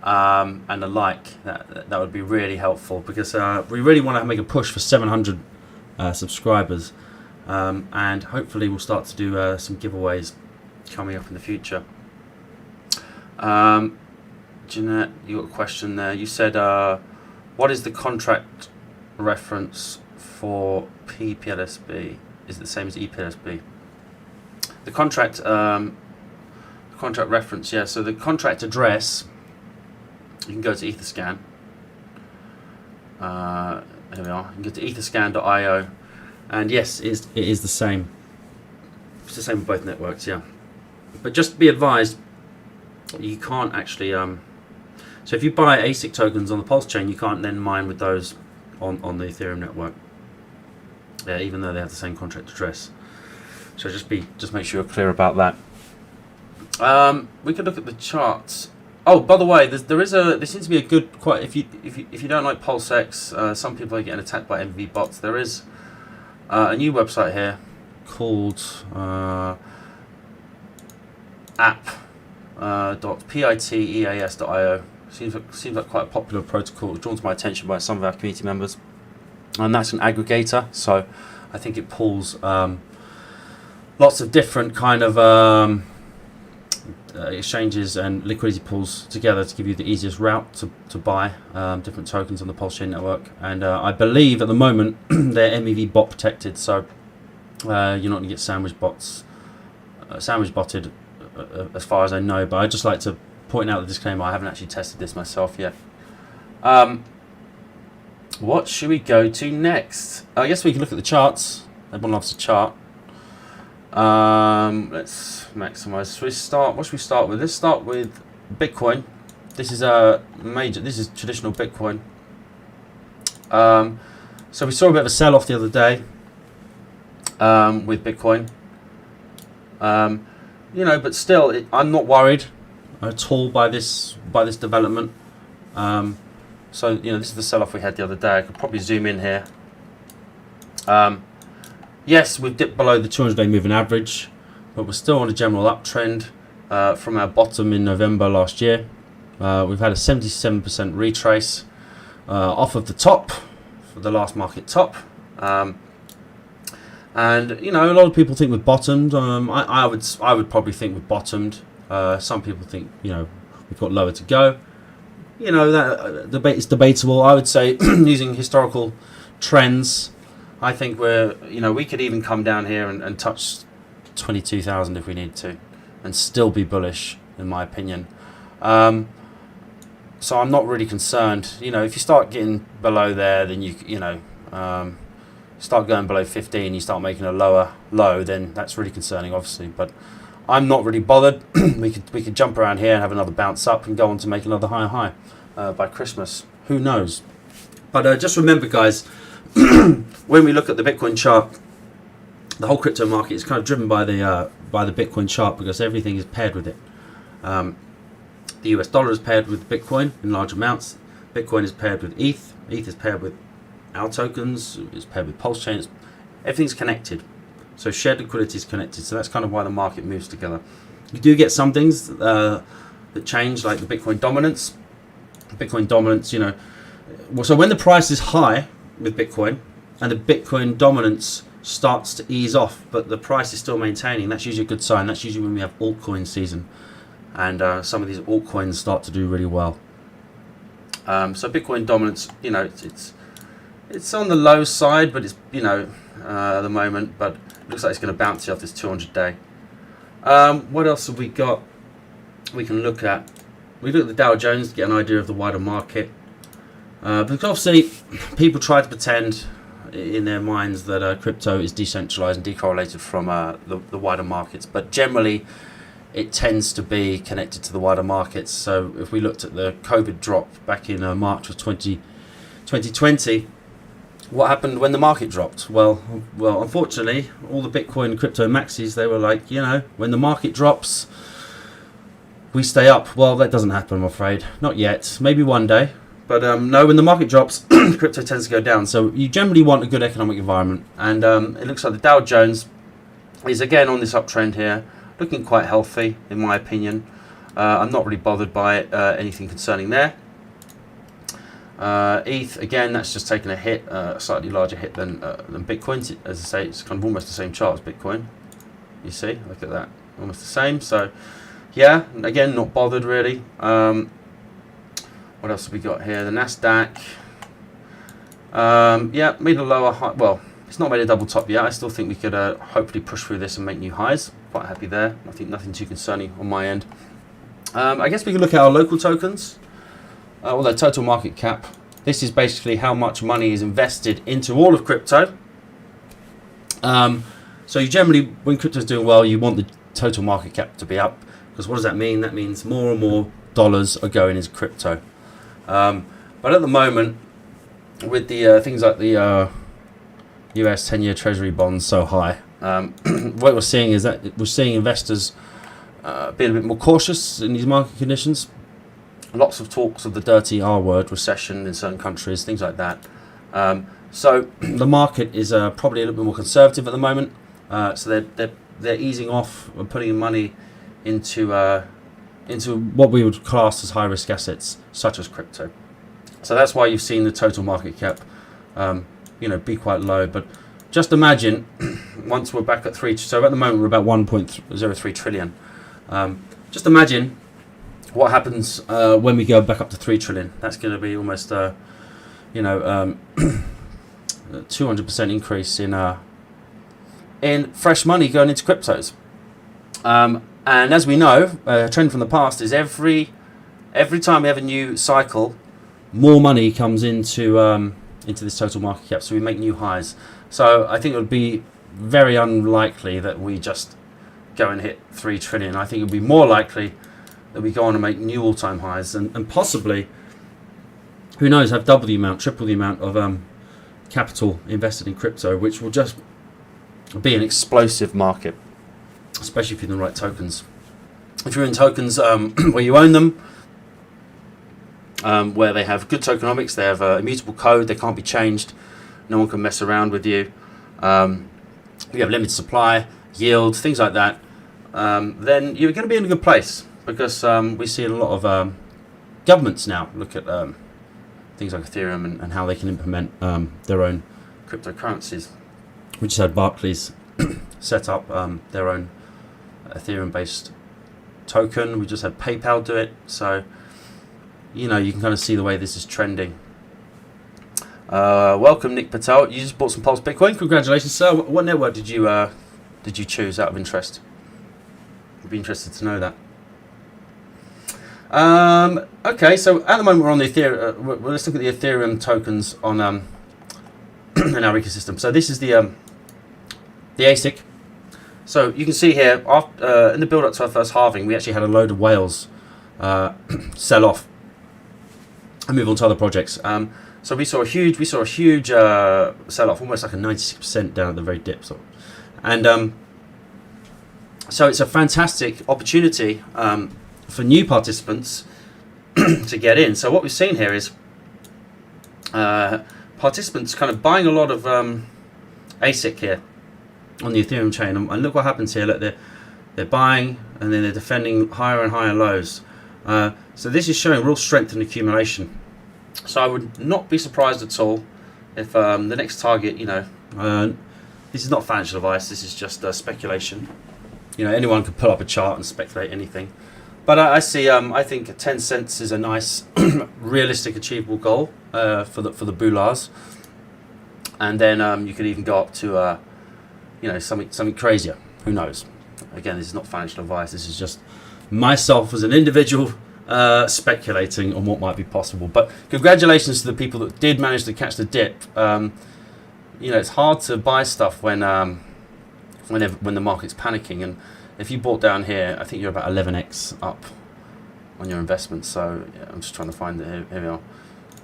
Speaker 2: and a like. That would be really helpful because we really want to make a push for 700 subscribers, and hopefully we'll start to do some giveaways coming up in the future. Jeanette, you got a question there. You said, what is the contract reference for PPLSB? Is it the same as ePLSB? The contract reference, yeah. So the contract address, you can go to Etherscan. Here we are. You can go to etherscan.io, and yes, it is the same. It's the same for both networks, yeah. But just be advised, you can't actually. So if you buy ASIC tokens on the Pulsechain, you can't then mine with those on the Ethereum network. Yeah, even though they have the same contract address. So just make sure you're clear about that. We could look at the charts. Oh, by the way, there seems to be a good if you don't like PulseX, some people are getting attacked by MV bots. There is a new website here called app.piteas.io. Seems like quite a popular protocol. It was drawn to my attention by some of our community members, and that's an aggregator. So I think it pulls lots of different kind of exchanges and liquidity pools together to give you the easiest route to buy different tokens on the Pulsechain network. And I believe at the moment they're MEV bot protected, so you're not going to get sandwich botted as far as I know. But I'd just like to point out the disclaimer, I haven't actually tested this myself yet. What should we go to next? I guess we can look at the charts. Everyone loves a chart. Let's maximize. What should we start with? Let's start with Bitcoin. This is traditional Bitcoin. So we saw a bit of a sell-off the other day with Bitcoin. But still, I'm not worried at all by this development. So this is the sell-off we had the other day. I could probably zoom in here. Yes, we've dipped below the 200-day moving average, but we're still on a general uptrend from our bottom in November last year. We've had a 77% retrace off of the top for the last market top. And a lot of people think we've bottomed. I would probably think we've bottomed. Some people think we've got lower to go. That debate is debatable. I would say using historical trends, I think we could even come down here and touch 22,000 if we need to, and still be bullish, in my opinion. So I'm not really concerned. If you start getting below there, then start going below 15, you start making a lower low, then that's really concerning, obviously. But I'm not really bothered. we could jump around here and have another bounce up and go on to make another higher high by Christmas. Who knows? But just remember, guys, when we look at the Bitcoin chart, the whole crypto market is kind of driven by the Bitcoin chart because everything is paired with it. The US dollar is paired with Bitcoin in large amounts. Bitcoin is paired with ETH. ETH is paired with our tokens. It's paired with Pulsechain. Everything's connected. So shared liquidity is connected. So that's kind of why the market moves together. You do get some things that change, like the Bitcoin dominance. Bitcoin dominance, so when the price is high with Bitcoin and the Bitcoin dominance starts to ease off, but the price is still maintaining, that's usually a good sign. That's usually when we have altcoin season, and some of these altcoins start to do really well. So Bitcoin dominance, you know, it's on the low side, but it's, you know, at the moment, but it looks like it's going to bounce off this 200-day. What else have we got? We can look at. We look at the Dow Jones to get an idea of the wider market. Because obviously, people try to pretend in their minds that crypto is decentralized and decorrelated from the wider markets, but generally it tends to be connected to the wider markets. So if we looked at the COVID drop back in March of 2020, what happened when the market dropped? Well, unfortunately, all the Bitcoin and crypto maxis, they were like, you know, when the market drops, we stay up. Well, that doesn't happen, I'm afraid. Not yet. Maybe one day. But no, when the market drops, crypto tends to go down. So you generally want a good economic environment. And it looks like the Dow Jones is again on this uptrend here, looking quite healthy, in my opinion. I'm not really bothered by anything concerning there. ETH, again, that's just taken a hit, a slightly larger hit than Bitcoin. As I say, it's kind of almost the same chart as Bitcoin. You see, look at that, almost the same. So, yeah, again, not bothered really. What else have we got here? The Nasdaq. Yeah, made a lower high. Well, it's not made a double top yet. I still think we could hopefully push through this and make new highs. Quite happy there. I think nothing too concerning on my end. I guess we can look at our local tokens. Well, their total market cap. This is basically how much money is invested into all of crypto. So you generally, when crypto is doing well, you want the total market cap to be up. Because what does that mean? That means more and more dollars are going into crypto. But at the moment, with the things like the US 10-year Treasury bonds so high, what we're seeing is that we're seeing investors being a bit more cautious in these market conditions. Lots of talks of the dirty R word, recession in certain countries, things like that. So the market is probably a little bit more conservative at the moment. So they're easing off and putting money into what we would class as high risk assets, such as crypto. So that's why you've seen the total market cap, be quite low. But just imagine once we're back at 3. So at the moment we're about 1.03 trillion. Just imagine what happens when we go back up to 3 trillion. That's going to be almost 200% increase in fresh money going into cryptos. And as we know, a trend from the past is every time we have a new cycle, more money comes into this total market cap. So we make new highs. So I think it would be very unlikely that we just go and hit 3 trillion. I think it would be more likely that we go on and make new all-time highs and possibly, who knows, have double the amount, triple the amount of capital invested in crypto, which will just be an explosive market, especially if you're in the right tokens. If you're in tokens where you own them, where they have good tokenomics, they have immutable code, they can't be changed, no one can mess around with you, you have limited supply, yield, things like that, then you're going to be in a good place, because we see a lot of governments now look at things like Ethereum and how they can implement their own cryptocurrencies. We just had Barclays set up their own Ethereum-based token. We just had PayPal do it. So, you can kind of see the way this is trending. Welcome, Nick Patel. You just bought some Pulse Bitcoin. Congratulations, sir. What network did you choose out of interest? I'd be interested to know that. Okay, so at the moment we're on the Ethereum. Let's look at the Ethereum tokens on in our ecosystem. So this is the Asic. So you can see here, after, in the build up to our first halving, we actually had a load of whales sell off and move on to other projects. So we saw a huge sell off, almost like a 96% down at the very dip. And so it's a fantastic opportunity for new participants to get in. So what we've seen here is participants kind of buying a lot of Asic here on the Ethereum chain, and look what happens here. Look, they're buying and then they're defending higher and higher lows. So this is showing real strength in accumulation. So I would not be surprised at all if the next target, this is not financial advice. This is just speculation. You know, anyone could pull up a chart and speculate anything. But I see. I think 10 cents is a nice, realistic, achievable goal for the boulars. And then you could even go up to, you know, something crazier. Who knows? Again, this is not financial advice. This is just myself as an individual speculating on what might be possible. But congratulations to the people that did manage to catch the dip. You know, it's hard to buy stuff when the market's panicking. And if you bought down here, I think you're about 11x up on your investment. So yeah, I'm just trying to find it. Here we are.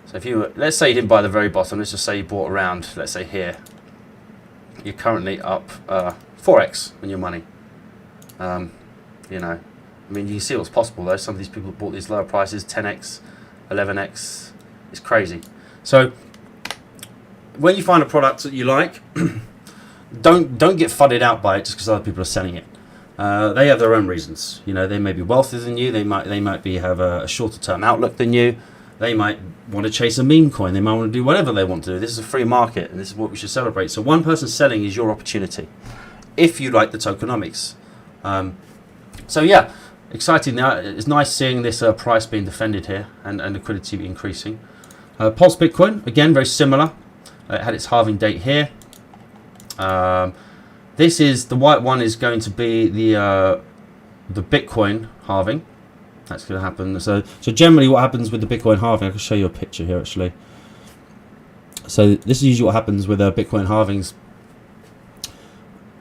Speaker 2: So if you, let's say you didn't buy the very bottom, let's just say you bought around, let's say here, you're currently up 4x on your money. You know, I mean, you can see what's possible though. Some of these people bought these lower prices, 10x, 11x. It's crazy. So when you find a product that you like, don't get fudded out by it just because other people are selling it. They have their own reasons. You know, they may be wealthier than you. They might have a shorter term outlook than you. They might want to chase a meme coin. They might want to do whatever they want to do. This is a free market, and this is what we should celebrate. So one person selling is your opportunity, if you like the tokenomics. So yeah, exciting. Now it's nice seeing this price being defended here and liquidity increasing. Pulse Bitcoin, again, very similar. It had its halving date here. This is the white one is going to be the Bitcoin halving. That's going to happen. So generally what happens with the Bitcoin halving, I can show you a picture here actually. So this is usually what happens with Bitcoin halvings.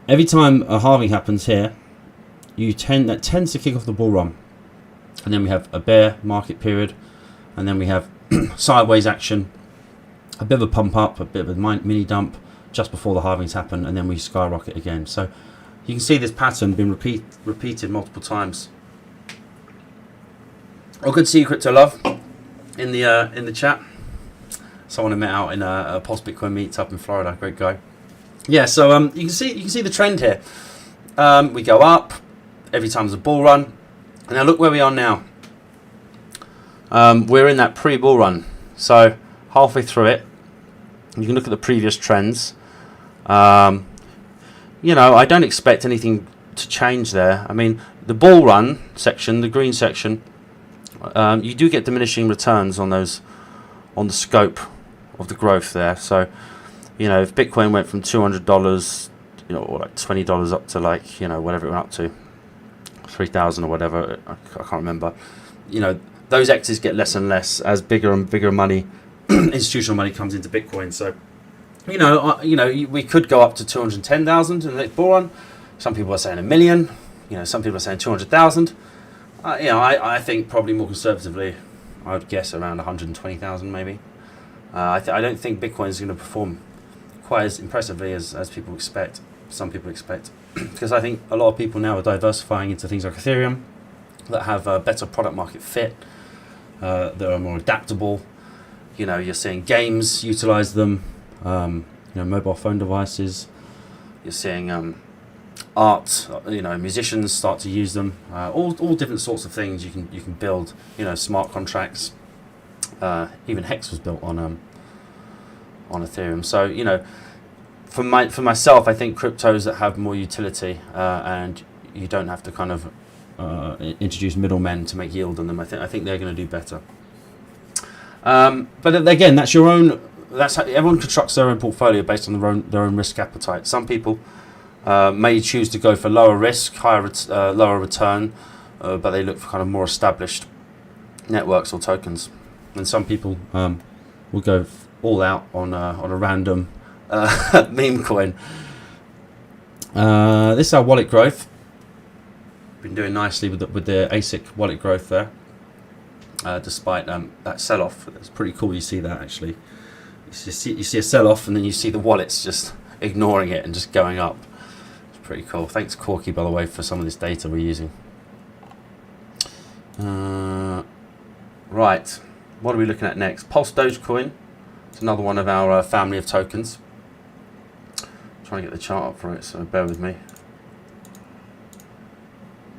Speaker 2: Every time a halving happens here, that tends to kick off the bull run. And then we have a bear market period, and then we have sideways action, a bit of a pump up, a bit of a mini dump just before the halvings happen, and then we skyrocket again. So you can see this pattern being repeated multiple times. Oh, good to see you, Crypto Love, in the chat. Someone I met out in a Pulse Bitcoin meet up in Florida. Great guy. Yeah, so you can see the trend here. We go up every time there's a bull run. And now look where we are now. We're in that pre-bull run. So halfway through it, you can look at the previous trends. You know, I don't expect anything to change there. I mean, the bull run section, the green section, you do get diminishing returns on those, on the scope of the growth there. So, you know, if Bitcoin went from $200, you know, or like $20 up to like, you know, whatever it went up to, 3,000 or whatever, I can't remember. You know, those X's get less and less as bigger and bigger money, institutional money comes into Bitcoin. So, you know, we could go up to 210,000 in the next bull run. Some people are saying 1 million. You know, some people are saying 200,000. You know, I think probably more conservatively, I would guess around 120,000 maybe. I don't think Bitcoin is going to perform quite as impressively as people expect. Some people expect, because I think a lot of people now are diversifying into things like Ethereum that have a better product market fit, that are more adaptable. You know, you're seeing games utilize them. You know, mobile phone devices. You're seeing art. You know, musicians start to use them. All different sorts of things you can build. You know, smart contracts. Even Hex was built on Ethereum. So you know, for myself, I think cryptos that have more utility and you don't have to kind of introduce middlemen to make yield on them. I think they're going to do better. But again, that's your own. That's how everyone constructs their own portfolio based on their own risk appetite. Some people may choose to go for lower risk, lower return, but they look for kind of more established networks or tokens. And some people will go all out on a random meme coin. This is our wallet growth. Been doing nicely with the Asic wallet growth there, despite that sell-off. It's pretty cool. You see that actually. You see a sell-off, and then you see the wallets just ignoring it and just going up. It's pretty cool. Thanks, Corky, by the way, for some of this data we're using. Right, what are we looking at next? Pulse Dogecoin. It's another one of our family of tokens. I'm trying to get the chart up for it, so bear with me.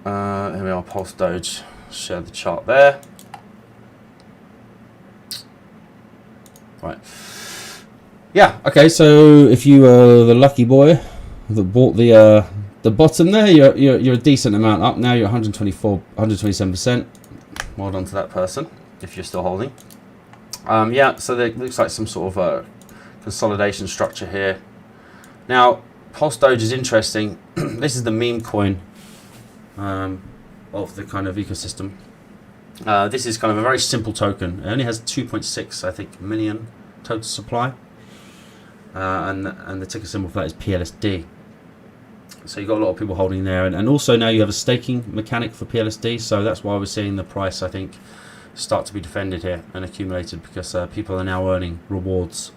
Speaker 2: Here we are, Pulse Doge. Share the chart there. Right. Yeah, okay, so if you are the lucky boy that bought the bottom there. You're a decent amount up now. You're 127%. Well done to that person if you're still holding. Yeah, so there looks like some sort of consolidation structure here. Now, Pulse Doge is interesting. This is the meme coin of the kind of ecosystem. This is kind of a very simple token. It only has 2.6, I think, million total supply, and the ticker symbol for that is PLSD. So you've got a lot of people holding there, and also now you have a staking mechanic for PLSD. So that's why we're seeing the price, I think, start to be defended here and accumulated, because people are now earning rewards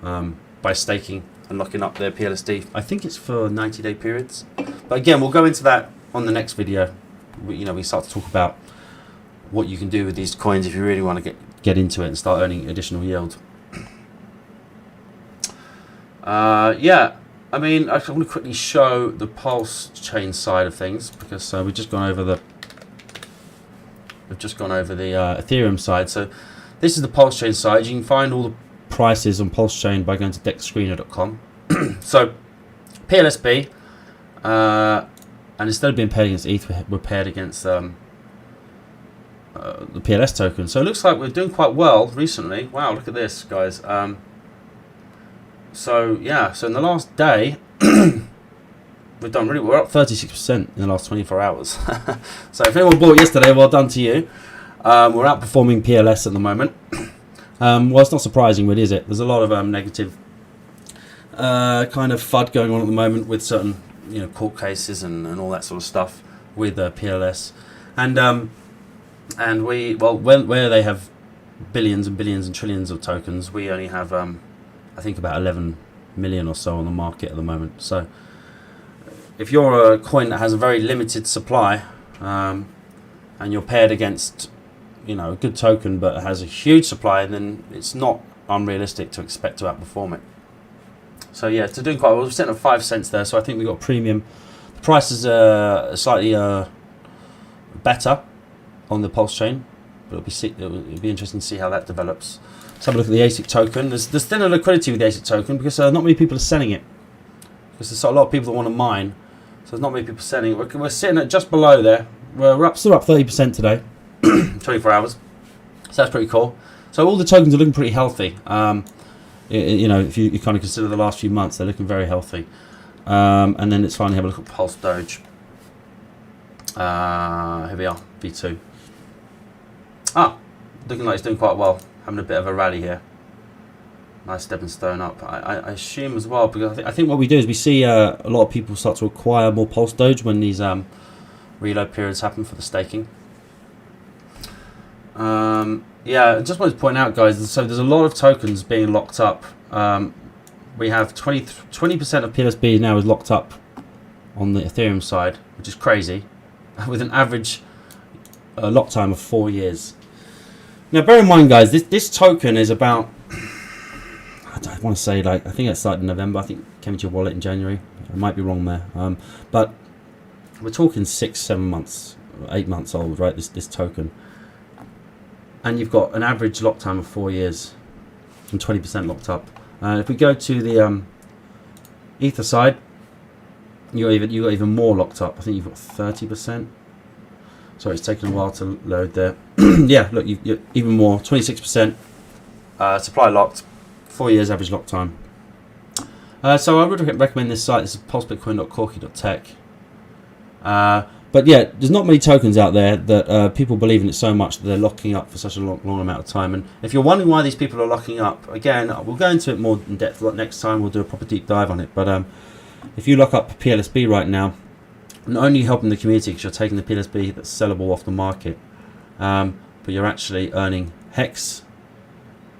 Speaker 2: by staking and locking up their PLSD. I think it's for 90-day periods, but again, we'll go into that on the next video. We start to talk about what you can do with these coins if you really want to get into it and start earning additional yield. Yeah, I mean, I want to quickly show the Pulsechain side of things, because we've just gone over the Ethereum side. So this is the Pulsechain side. You can find all the prices on Pulsechain by going to dexscreener.com. So PLSB, and instead of being paired against ETH, we're paired against the PLS token. So it looks like we're doing quite well recently. Wow, look at this, guys. So yeah, so in the last day, we've done really well. We're up 36% in the last 24 hours. So if anyone bought yesterday, well done to you. We're outperforming PLS at the moment. Well, it's not surprising, really, is it? There's a lot of negative kind of FUD going on at the moment with certain, court cases and all that sort of stuff with PLS, and where they have billions and billions and trillions of tokens, we only have I think about 11 million or so on the market at the moment. So if you're a coin that has a very limited supply, and you're paired against a good token but has a huge supply, then it's not unrealistic to expect to outperform it. So yeah, it's doing quite well. We're sitting at 5 cents there, so I think we've got a premium. The price is slightly better on the Pulsechain, but it'll be interesting to see how that develops. Let's have a look at the Asic token. There's still a liquidity with the Asic token, because not many people are selling it, because there's a lot of people that want to mine, so there's not many people selling it. We're sitting at just below there. We're still up 30% today, 24 hours, so that's pretty cool. So all the tokens are looking pretty healthy. If you kind of consider the last few months, they're looking very healthy. And then let's finally have a look at Pulse Doge. Here we are, V2. Looking like it's doing quite well, having a bit of a rally here. Nice stepping stone up. I assume as well, because I think what we do is we see a lot of people start to acquire more Pulse Doge when these reload periods happen for the staking. Yeah, I just wanted to point out, guys, so there's a lot of tokens being locked up. We have 20% of PLSB now is locked up on the Ethereum side, which is crazy, with an average lock time of 4 years. Now, bear in mind, guys, this token is about, I don't want to say, I think it started in November. I think it came into your wallet in January. I might be wrong there. But we're talking 6, 7 months, 8 months old, right, this token. And you've got an average lock time of 4 years and 20% locked up. If we go to the Ether side, you got even more locked up. I think you've got 30%. Sorry, it's taken a while to load there. Yeah, look, you're even more, 26% supply locked, 4 years average lock time. So I would recommend this site. This is pulsebitcoin.app. But yeah, there's not many tokens out there that people believe in it so much that they're locking up for such a long amount of time. And if you're wondering why these people are locking up, again, we'll go into it more in depth next time. We'll do a proper deep dive on it. But if you lock up PLSB right now, not only helping the community because you're taking the PLSB that's sellable off the market, but you're actually earning Hex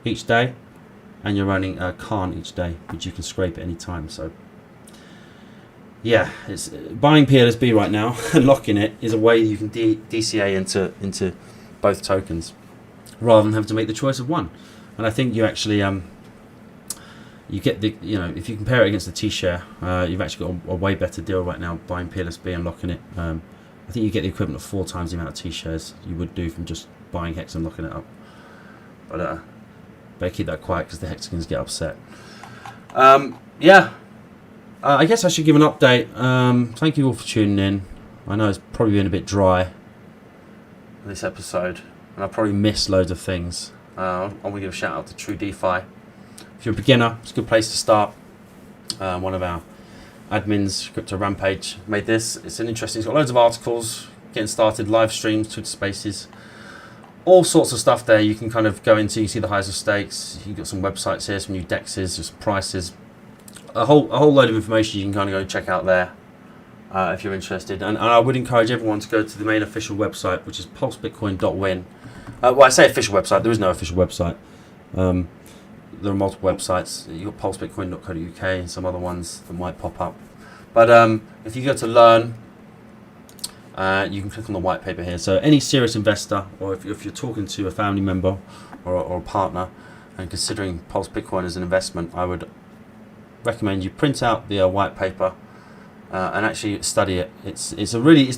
Speaker 2: each day, and you're earning Khan each day, which you can scrape at any time. So yeah, it's buying PLSB right now and locking it is a way you can DCA into both tokens, rather than having to make the choice of one. And I think you actually you get the if you compare it against the T-share, you've actually got a way better deal right now buying PLSB and locking it. I think you get the equivalent of 4 times the amount of T-shares you would do from just buying Hex and locking it up. But better keep that quiet because the Hexagons get upset. Yeah. I guess I should give an update. Thank you all for tuning in. I know it's probably been a bit dry this episode, and I probably missed loads of things. I want to give a shout out to True DeFi. If you're a beginner, it's a good place to start. One of our admins, Crypto Rampage, made this. It's an interesting. It's got loads of articles, getting started, live streams, Twitter Spaces, all sorts of stuff there. You can kind of go into. You see the highs of stakes. You've got some websites here, some new dexes, just prices, a whole load of information you can kind of go and check out there if you're interested. And I would encourage everyone to go to the main official website, which is Pulsebitcoin.win. Well, I say official website. There is no official website. There are multiple websites. You've got Pulsebitcoin.co.uk and some other ones that might pop up. But if you go to learn, you can click on the white paper here. So any serious investor, or if you're talking to a family member or a partner and considering Pulse Bitcoin as an investment, I would recommend you print out the white paper and actually study it. It's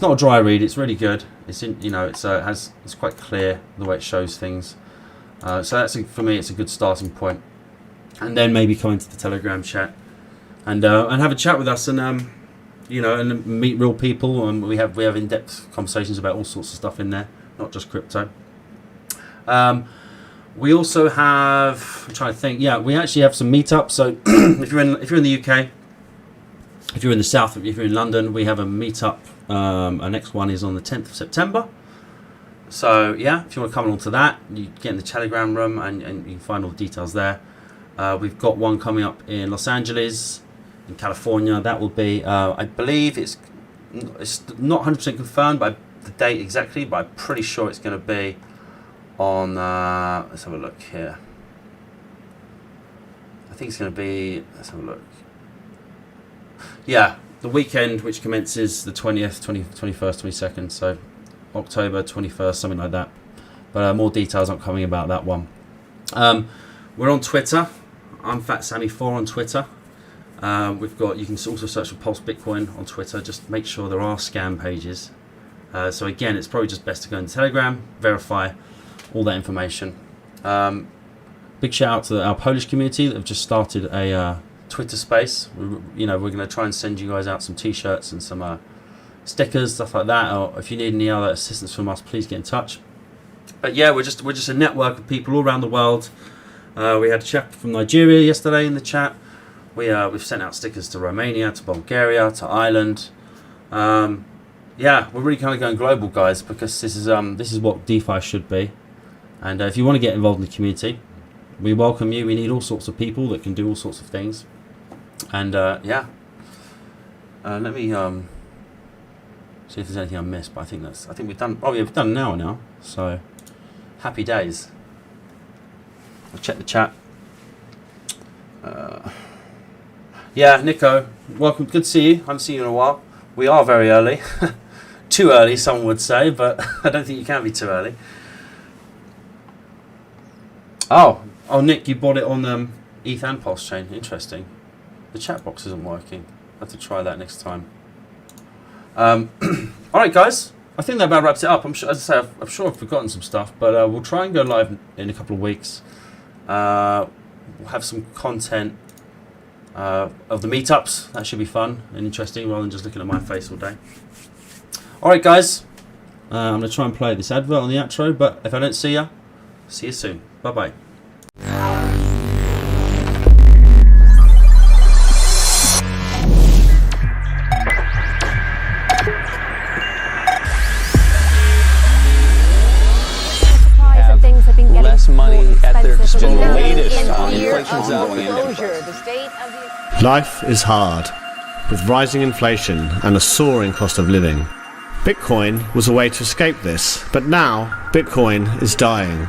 Speaker 2: not a dry read. It's really good. It's quite clear the way it shows things. So for me, it's a good starting point. And then maybe come into the Telegram chat and have a chat with us and and meet real people. And we have in-depth conversations about all sorts of stuff in there, not just crypto. We also have. I'm trying to think. Yeah, we actually have some meetups. So if you're in the UK, if you're in the south, if you're in London, we have a meetup. Our next one is on the 10th of September. So yeah, if you want to come along to that, you get in the Telegram room and you can find all the details there. We've got one coming up in Los Angeles, in California. That will be, I believe it's not 100% confirmed by the date exactly, but I'm pretty sure it's going to be on, let's have a look here. I think it's going to be, let's have a look. Yeah, the weekend which commences the 20th, 21st, 22nd, so October 21st, something like that. But more details aren't coming about that one. We're on Twitter. I'm FatSammy4 on Twitter. You can also search for Pulse Bitcoin on Twitter. Just make sure there are scam pages. So again, it's probably just best to go into Telegram, verify all that information. Big shout out to our Polish community that have just started a Twitter space. We're going to try and send you guys out some t-shirts and some stickers, stuff like that. Or if you need any other assistance from us, please get in touch. But yeah, we're just a network of people all around the world. We had a chap from Nigeria yesterday in the chat. We've sent out stickers to Romania, to Bulgaria, to Ireland. Yeah, we're really kind of going global, guys, because this is what DeFi should be. And if you want to get involved in the community, we welcome you. We need all sorts of people that can do all sorts of things. And yeah, let me see if there's anything I missed. But I think we've done. Oh, yeah, we've done an hour now. So happy days. I'll check the chat. Yeah, Nico, welcome. Good to see you. I haven't seen you in a while. We are very early. Too early, some would say, but I don't think you can be too early. Oh, Nick, you bought it on ETH and Pulsechain. Interesting. The chat box isn't working. I'll have to try that next time. All right, guys. I think that about wraps it up. I'm sure, as I say, I'm sure I've forgotten some stuff, but we'll try and go live in a couple of weeks. We'll have some content of the meetups. That should be fun and interesting, rather than just looking at my face all day. All right, guys. I'm going to try and play this advert on the outro, but if I don't see you soon. Bye-bye.
Speaker 12: Less money at their disposal. Inflation's up.
Speaker 13: Life is hard, with rising inflation and a soaring cost of living. Bitcoin was a way to escape this, but now Bitcoin is dying.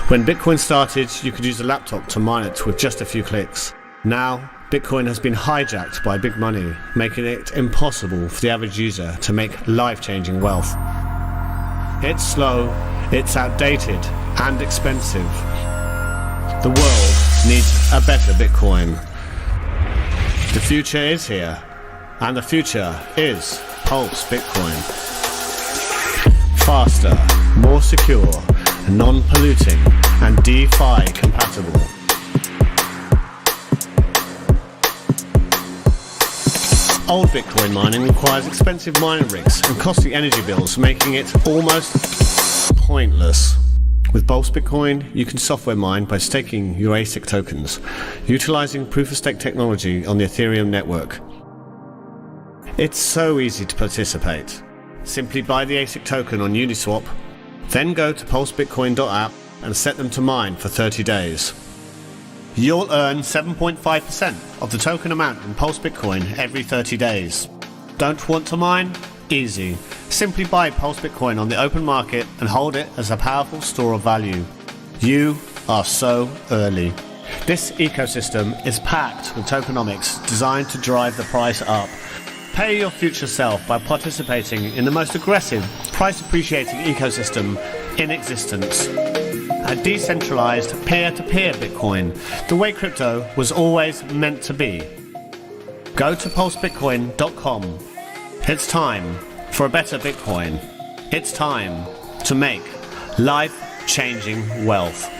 Speaker 13: When Bitcoin started, you could use a laptop to mine it with just a few clicks. Now, Bitcoin has been hijacked by big money, making it impossible for the average user to make life-changing wealth. It's slow, it's outdated, and expensive. The world needs a better Bitcoin. The future is here, and the future is Pulse Bitcoin. Faster, more secure, non-polluting, and DeFi compatible. Old Bitcoin mining requires expensive mining rigs and costly energy bills, making it almost pointless. With Pulse Bitcoin, you can software mine by staking your Asic tokens, utilizing proof-of-stake technology on the Ethereum network. It's so easy to participate. Simply buy the Asic token on Uniswap, then go to Pulsebitcoin.app and set them to mine for 30 days. You'll earn 7.5% of the token amount in Pulse Bitcoin every 30 days. Don't want to mine? Easy. Simply buy Pulse Bitcoin on the open market and hold it as a powerful store of value. You are so early. This ecosystem is packed with tokenomics designed to drive the price up. Pay your future self by participating in the most aggressive, price-appreciating ecosystem in existence. A decentralized peer-to-peer Bitcoin, the way crypto was always meant to be. Go to pulsebitcoin.com. It's time for a better Bitcoin. It's time to make life-changing wealth.